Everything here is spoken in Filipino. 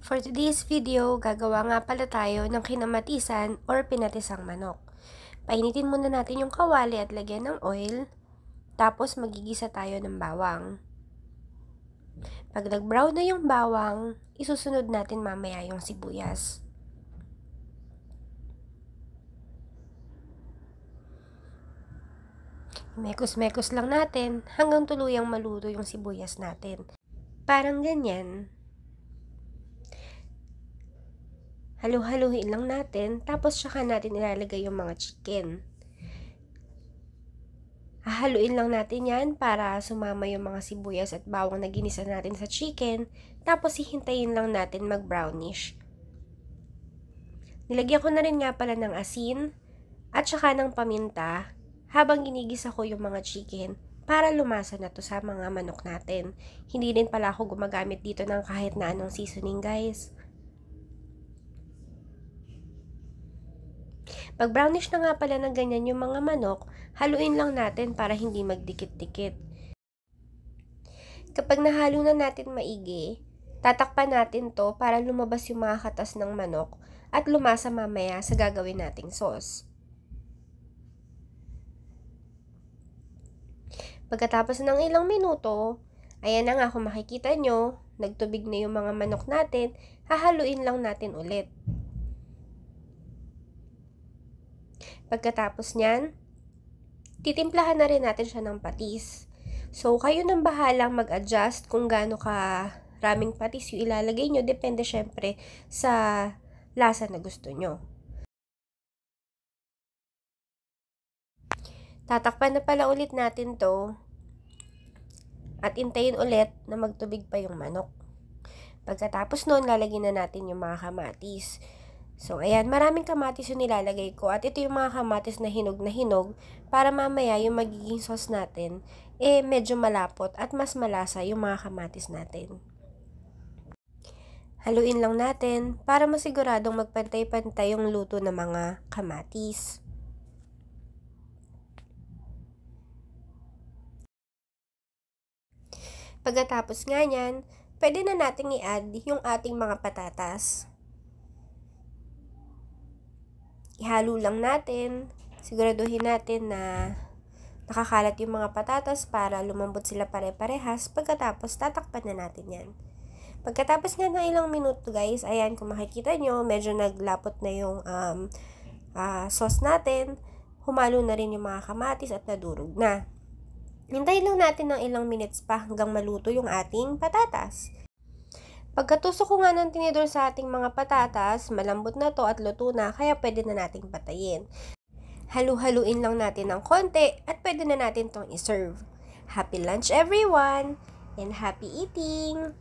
For today's video, gagawa nga pala tayo ng kinamatisan or pinatisang manok. Painitin muna natin yung kawali at lagyan ng oil, tapos magigisa tayo ng bawang. Pag nag-brown na yung bawang, isusunod natin mamaya yung sibuyas. Mekos-mekos lang natin hanggang tuluyang maluto yung sibuyas natin. Parang ganyan. Halu-haluin lang natin, tapos saka natin ilalagay yung mga chicken. Hahaluin lang natin yan para sumama yung mga sibuyas at bawang na ginisa natin sa chicken, tapos hihintayin lang natin mag-brownish. Nilagyan ko na rin nga pala ng asin at saka ng paminta habang ginigisa ko yung mga chicken para lumasa na to sa mga manok natin. Hindi din pala ako gumagamit dito ng kahit na anong seasoning, guys. Pag brownish na nga pala ng ganyan yung mga manok, haluin lang natin para hindi magdikit-dikit. Kapag nahalo na natin maigi, tatakpan natin to para lumabas yung mga katas ng manok at lumasa mamaya sa gagawin nating sauce. Pagkatapos ng ilang minuto, ayan na nga, kung makikita nyo, nagtubig na yung mga manok natin, hahaluin lang natin ulit. Pagkatapos nyan, titimplahan na rin natin siya ng patis. So, kayo nang bahalang mag-adjust kung gaano ka raming patis yung ilalagay nyo. Depende syempre sa lasa na gusto nyo. Tatakpan na pala ulit natin to at intayin ulit na magtubig pa yung manok. Pagkatapos nun, lalagyan na natin yung mga kamatis. So, ayan, maraming kamatis yung nilalagay ko. At ito yung mga kamatis na hinog para mamaya yung magiging sauce natin, medyo malapot at mas malasa yung mga kamatis natin. Haluin lang natin para masiguradong magpantay-pantay yung luto ng mga kamatis. Pagkatapos nga yan, pwede na natin i-add yung ating mga patatas. Ihalo lang natin, siguraduhin natin na nakakalat yung mga patatas para lumambot sila pare-parehas. Pagkatapos, tatakpan na natin yan. Pagkatapos nga ng ilang minuto, guys, ayan, kung makikita nyo, medyo naglapot na yung sauce natin. Humalo na rin yung mga kamatis at nadurog na. Hintayin lang natin ng ilang minutes pa hanggang maluto yung ating patatas. Pagkatusok ko nga ng tinidor sa ating mga patatas, malambot na to at luto na, kaya pwede na nating patayin. Halu-haluin lang natin ng konti at pwede na natin tong iserve. Happy lunch everyone and happy eating!